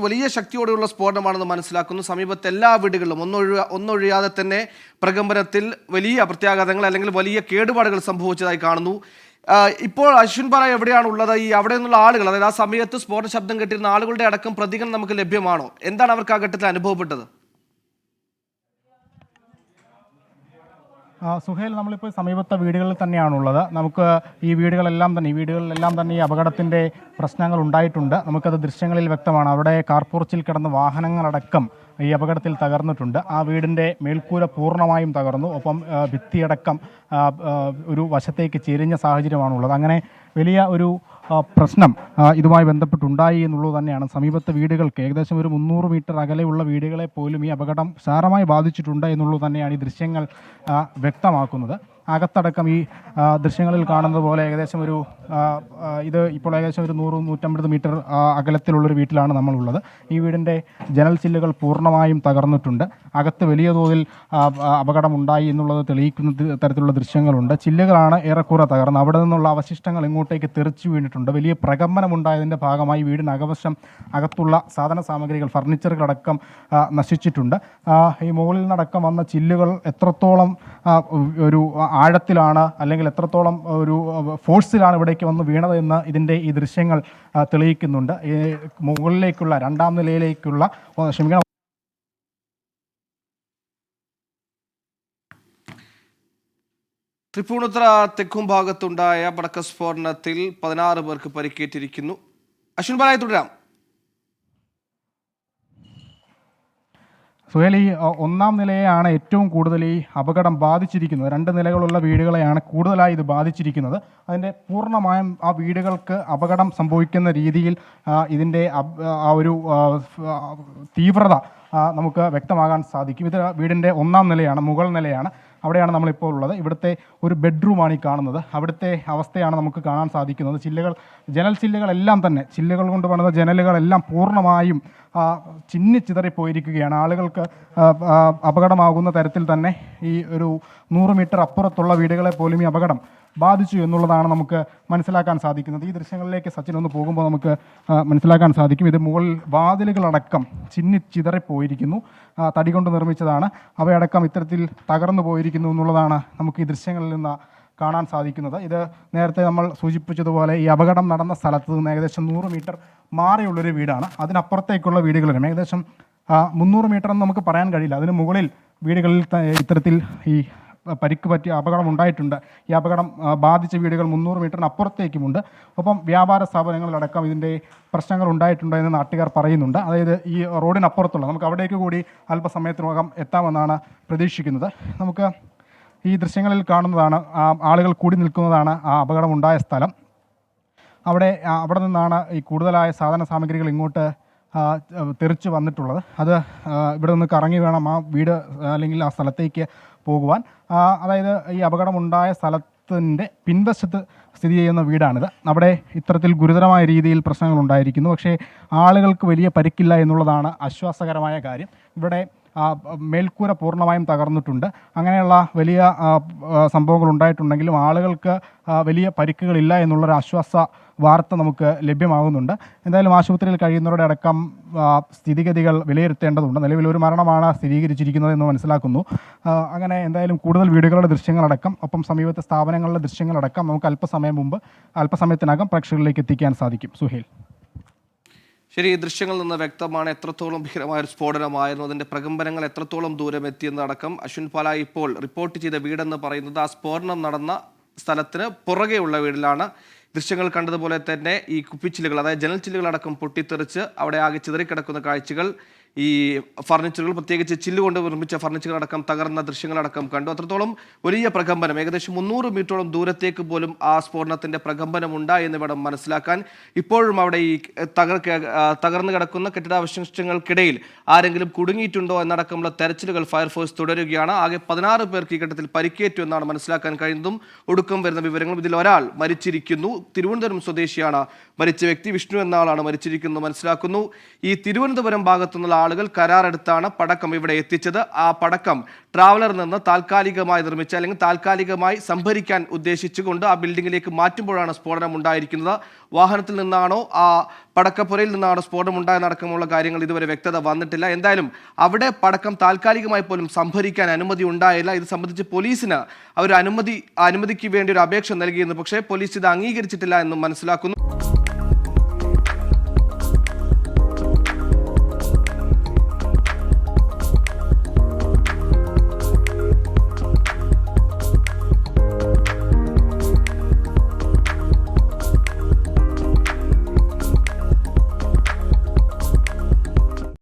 വലിയ ശക്തിയോടെയുള്ള സ്ഫോടനമാണെന്ന് മനസ്സിലാക്കുന്നു. സമീപത്തെ എല്ലാ വീടുകളിലും ഒന്നൊഴിയാതെ തന്നെ പ്രകമ്പനത്തിൽ വലിയ പ്രത്യാഘാതങ്ങൾ അല്ലെങ്കിൽ വലിയ കേടുപാടുകൾ സംഭവിച്ചതായി കാണുന്നു. ഇപ്പോൾ അശ്വിൻ പാല എവിടെയാണ് ഉള്ളത്? ഈ അവിടെ നിന്നുള്ള ആളുകൾ, അതായത് ആ സമയത്ത് സ്ഫോടന ശബ്ദം കേട്ടിരുന്ന ആളുകളുടെ അടക്കം പ്രതികരണം നമുക്ക് ലഭ്യമാണോ? എന്താണ് അവർക്ക് ആ ഘട്ടത്തിൽ അനുഭവപ്പെട്ടത്? സുഹേൽ, നമ്മളിപ്പോൾ സമീപത്തെ വീടുകളിൽ തന്നെയാണുള്ളത്. നമുക്ക് ഈ വീടുകളിലെല്ലാം തന്നെ ഈ അപകടത്തിൻ്റെ പ്രശ്നങ്ങൾ ഉണ്ടായിട്ടുണ്ട്. നമുക്കത് ദൃശ്യങ്ങളിൽ വ്യക്തമാണ്. അവിടെ കാർപോർച്ചിൽ കിടന്ന വാഹനങ്ങളടക്കം ഈ അപകടത്തിൽ തകർന്നിട്ടുണ്ട്. ആ വീടിൻ്റെ മേൽക്കൂര പൂർണ്ണമായും തകർന്നു. ഒപ്പം ഭിത്തിയടക്കം ഒരു വശത്തേക്ക് ചെരിഞ്ഞ സാഹചര്യമാണുള്ളത്. അങ്ങനെ വലിയ ഒരു പ്രശ്നം ഇതുമായി ബന്ധപ്പെട്ടുണ്ടായി എന്നുള്ളത് തന്നെയാണ്. സമീപത്തെ വീടുകൾക്ക് ഏകദേശം ഒരു 300 മീറ്റർ അകലെയുള്ള വീടുകളെ പോലും ഈ അപകടം സാരമായി ബാധിച്ചിട്ടുണ്ട് എന്നുള്ളത് തന്നെയാണ് ഈ ദൃശ്യങ്ങൾ വ്യക്തമാക്കുന്നത്. അകത്തടക്കം ഈ ദൃശ്യങ്ങളിൽ കാണുന്നത് പോലെ ഏകദേശം ഇത് ഇപ്പോൾ ഏകദേശം ഒരു 100-150 മീറ്റർ അകലത്തിലുള്ളൊരു വീട്ടിലാണ് നമ്മളുള്ളത്. ഈ വീടിൻ്റെ ജനൽ ചില്ലുകൾ പൂർണ്ണമായും തകർന്നിട്ടുണ്ട്. അകത്ത് വലിയ തോതിൽ അപകടമുണ്ടായി എന്നുള്ളത് തെളിയിക്കുന്ന തരത്തിലുള്ള ദൃശ്യങ്ങളുണ്ട്. ചില്ലുകളാണ് ഏറെക്കുറെ തകർന്നത്. അവിടെ നിന്നുള്ള അവശിഷ്ടങ്ങൾ ഇങ്ങോട്ടേക്ക് തെറിച്ചു വീണിട്ടുണ്ട്. വലിയ പ്രകമ്പനമുണ്ടായതിൻ്റെ ഭാഗമായി വീടിനകവശം അകത്തുള്ള സാധന സാമഗ്രികൾ, ഫർണിച്ചറുകളടക്കം നശിച്ചിട്ടുണ്ട്. ഈ മുകളിൽ നിന്നടക്കം വന്ന ചില്ലുകൾ എത്രത്തോളം ഒരു ആഴത്തിലാണ് അല്ലെങ്കിൽ എത്രത്തോളം ഒരു ഫോഴ്സിലാണ് ഇവിടേക്ക് വന്ന് വീണത് എന്ന് ഈ ദൃശ്യങ്ങൾ തെളിയിക്കുന്നുണ്ട്. മുകളിലേക്കുള്ള 2ാം നിലയിലേക്കുള്ള തൃപ്പൂണിത്തുറ തെക്കും ഭാഗത്തുണ്ടായ പടക്കസ്ഫോടനത്തിൽ 16 പേർക്ക് പരിക്കേറ്റിരിക്കുന്നു. അശ്വിൻ പാലായി തുടരാം. സുഹേൽ, ഈ 1ാം നിലയെയാണ് ഏറ്റവും കൂടുതൽ ഈ അപകടം ബാധിച്ചിരിക്കുന്നത്. 2 നിലകളുള്ള വീടുകളെയാണ് കൂടുതലായി ഇത് ബാധിച്ചിരിക്കുന്നത്. അതിൻ്റെ പൂർണ്ണമായും ആ വീടുകൾക്ക് അപകടം സംഭവിക്കുന്ന രീതിയിൽ ഇതിൻ്റെ ആ ഒരു തീവ്രത നമുക്ക് വ്യക്തമാകാൻ സാധിക്കും. ഇത് വീടിൻ്റെ 1ാം നിലയാണ്, മുകൾ നിലയാണ്. അവിടെയാണ് നമ്മളിപ്പോൾ ഉള്ളത്. ഇവിടുത്തെ ഒരു ബെഡ്റൂമാണ് ഈ കാണുന്നത്. അവിടുത്തെ അവസ്ഥയാണ് നമുക്ക് കാണാൻ സാധിക്കുന്നത്. ജനൽ ചില്ലുകളെല്ലാം തന്നെ, ചില്ലുകൾ കൊണ്ട് പണിത ജനലുകളെല്ലാം പൂർണ്ണമായും ചിന്നിച്ചിതറിപ്പോയിരിക്കുകയാണ്. ആളുകൾക്ക് അപകടമാകുന്ന തരത്തിൽ തന്നെ ഈ ഒരു 100 മീറ്റർ അപ്പുറത്തുള്ള വീടുകളെ പോലും ഈ അപകടം ബാധിച്ചു എന്നുള്ളതാണ് നമുക്ക് മനസ്സിലാക്കാൻ സാധിക്കുന്നത്. ഈ ദൃശ്യങ്ങളിലേക്ക് സച്ചിൻ ഒന്ന് പോകുമ്പോൾ നമുക്ക് മനസ്സിലാക്കാൻ സാധിക്കും. ഇത് മുകളിൽ വാതിലുകളടക്കം ചിതറിപ്പോയിരിക്കുന്നു. തടി കൊണ്ട് നിർമ്മിച്ചതാണ്. അവയടക്കം ഇത്തരത്തിൽ തകർന്നു പോയിരിക്കുന്നു എന്നുള്ളതാണ് നമുക്ക് ഈ ദൃശ്യങ്ങളിൽ നിന്ന് കാണാൻ സാധിക്കുന്നത്. ഇത് നേരത്തെ നമ്മൾ സൂചിപ്പിച്ചതുപോലെ ഈ അപകടം നടന്ന സ്ഥലത്ത് നിന്ന് ഏകദേശം 100 മീറ്റർ മാറിയുള്ളൊരു വീടാണ്. അതിനപ്പുറത്തേക്കുള്ള വീടുകളിലും ഏകദേശം 300 മീറ്റർ എന്ന് നമുക്ക് പറയാൻ കഴിയില്ല. അതിന് മുകളിൽ വീടുകളിൽ ഇത്തരത്തിൽ ഈ പരിക്ക് പറ്റിയ അപകടം ഉണ്ടായിട്ടുണ്ട്. ഈ അപകടം ബാധിച്ച വീടുകൾ 300 മീറ്ററിന് അപ്പുറത്തേക്കുമുണ്ട്. ഒപ്പം വ്യാപാര സ്ഥാപനങ്ങളിലടക്കം ഇതിൻ്റെ പ്രശ്നങ്ങൾ ഉണ്ടായിട്ടുണ്ട് എന്ന് നാട്ടുകാർ പറയുന്നുണ്ട്. അതായത് ഈ റോഡിനപ്പുറത്തുള്ള, നമുക്ക് അവിടേക്ക് കൂടി അല്പസമയത്തിനകം എത്താമെന്നാണ് പ്രതീക്ഷിക്കുന്നത്. നമുക്ക് ഈ ദൃശ്യങ്ങളിൽ കാണുന്നതാണ്, ആളുകൾ കൂടി നിൽക്കുന്നതാണ് ആ അപകടമുണ്ടായ സ്ഥലം. അവിടെ നിന്നാണ് ഈ കൂടുതലായ സാധന സാമഗ്രികൾ ഇങ്ങോട്ട് തെറിച്ച് വന്നിട്ടുള്ളത്. അത് ഇവിടെ നിന്ന് കറങ്ങി വേണം ആ വീട് അല്ലെങ്കിൽ ആ സ്ഥലത്തേക്ക് പോകുവാൻ. അതായത് ഈ അപകടമുണ്ടായ സ്ഥലത്തിൻ്റെ പിൻവശത്ത് സ്ഥിതി ചെയ്യുന്ന വീടാണിത്. അവിടെ ഇത്തരത്തിൽ ഗുരുതരമായ രീതിയിൽ പ്രശ്നങ്ങൾ ഉണ്ടായിരിക്കുന്നു. പക്ഷേ ആളുകൾക്ക് വലിയ പരിക്കില്ല എന്നുള്ളതാണ് ആശ്വാസകരമായ കാര്യം. ഇവിടെ മേൽക്കൂര പൂർണ്ണമായും തകർന്നിട്ടുണ്ട്. അങ്ങനെയുള്ള വലിയ സംഭവങ്ങൾ ഉണ്ടായിട്ടുണ്ടെങ്കിലും ആളുകൾക്ക് വലിയ പരിക്കുകളില്ല എന്നുള്ളൊരു ആശ്വാസ വാർത്ത നമുക്ക് ലഭ്യമാകുന്നുണ്ട്. എന്തായാലും ആശുപത്രിയിൽ കഴിയുന്നവരുടെ അടക്കം സ്ഥിതിഗതികൾ വിലയിരുത്തേണ്ടതുണ്ട്. നിലവിൽ ഒരു മരണമാണ് സ്ഥിരീകരിച്ചിരിക്കുന്നത് എന്ന് മനസ്സിലാക്കുന്നു. അങ്ങനെ എന്തായാലും കൂടുതൽ വീടുകളുടെ ദൃശ്യങ്ങളടക്കം ഒപ്പം സമീപത്തെ സ്ഥാപനങ്ങളുടെ ദൃശ്യങ്ങളടക്കം നമുക്ക് അല്പസമയത്തിനകം പ്രേക്ഷകരിലേക്ക് എത്തിക്കാൻ സാധിക്കും. സുഹേൽ, ശരി, ഈ ദൃശ്യങ്ങളിൽ നിന്ന് വ്യക്തമാണ് എത്രത്തോളം ഭീകരമായൊരു സ്ഫോടനമായിരുന്നു, അതിൻ്റെ പ്രകമ്പനങ്ങൾ എത്രത്തോളം ദൂരം എത്തിയെന്നടക്കം. അശ്വിൻ പാല ഇപ്പോൾ റിപ്പോർട്ട് ചെയ്ത വീടെന്ന് പറയുന്നത് ആ സ്ഫോടനം നടന്ന സ്ഥലത്തിന് പുറകെയുള്ള വീട്ടിലാണ്. ദൃശ്യങ്ങൾ കണ്ടതുപോലെ തന്നെ ഈ കുപ്പിച്ചില്ലുകൾ, അതായത് ജനൽ ചില്ലുകളടക്കം പൊട്ടിത്തെറിച്ച് അവിടെ ആകെ ചിതറിക്കിടക്കുന്ന കാഴ്ചകൾ, ഈ ഫർണിച്ചറുകൾ, പ്രത്യേകിച്ച് ചില്ലുകൊണ്ട് നിർമ്മിച്ച ഫർണിച്ചറുകളടക്കം തകർന്ന ദൃശ്യങ്ങളടക്കം കണ്ടു. അത്രത്തോളം വലിയ പ്രകമ്പനം, ഏകദേശം 300 മീറ്ററോളം ദൂരത്തേക്ക് പോലും ആ സ്ഫോടനത്തിൻ്റെ പ്രകമ്പനം ഉണ്ടായി എന്ന് വേണം മനസ്സിലാക്കാൻ. ഇപ്പോഴും അവിടെ ഈ തകർന്നു കിടക്കുന്ന കെട്ടിടാവശിഷ്ടങ്ങൾക്കിടയിൽ ആരെങ്കിലും കുടുങ്ങിയിട്ടുണ്ടോ എന്നടക്കമുള്ള തെരച്ചിലുകൾ ഫയർഫോഴ്സ് തുടരുകയാണ്. ആകെ 16 പേർക്ക് ഈ ഘട്ടത്തിൽ പരിക്കേറ്റു എന്നാണ് മനസ്സിലാക്കാൻ കഴിയുന്നതും ഒടുക്കം വരുന്ന വിവരങ്ങളും. ഇതിൽ ഒരാൾ മരിച്ചിരിക്കുന്നു. തിരുവനന്തപുരം സ്വദേശിയാണ് മരിച്ച വ്യക്തി. വിഷ്ണു എന്ന ആളാണ് മരിച്ചിരിക്കുന്നത് മനസ്സിലാക്കുന്നു. ഈ തിരുവനന്തപുരം ഭാഗത്തുനിന്നുള്ള ആളുകൾ കരാറെടുത്താണ് പടക്കം ഇവിടെ എത്തിച്ചത്. ആ പടക്കം ട്രാവലറിൽ നിന്ന് താൽക്കാലികമായി നിർമ്മിച്ച അല്ലെങ്കിൽ താൽക്കാലികമായി സംഭരിക്കാൻ ഉദ്ദേശിച്ചുകൊണ്ട് ആ ബിൽഡിംഗിലേക്ക് മാറ്റുമ്പോഴാണ് സ്ഫോടനം ഉണ്ടായിരിക്കുന്നത്. വാഹനത്തിൽ നിന്നാണോ ആ പടക്കപ്പുരയിൽ നിന്നാണോ സ്ഫോടനം ഉണ്ടായെന്നടക്കമുള്ള കാര്യങ്ങൾ ഇതുവരെ വ്യക്തത വന്നിട്ടില്ല. എന്തായാലും അവിടെ പടക്കം താൽക്കാലികമായി പോലും സംഭരിക്കാൻ അനുമതി ഉണ്ടായില്ല. ഇത് സംബന്ധിച്ച് പോലീസിന് അവർ അനുമതിക്ക് വേണ്ടി ഒരു അപേക്ഷ നൽകിയിരുന്നു. പക്ഷേ പോലീസ് ഇത് അംഗീകരിച്ചിട്ടില്ല എന്നും മനസ്സിലാക്കുന്നു.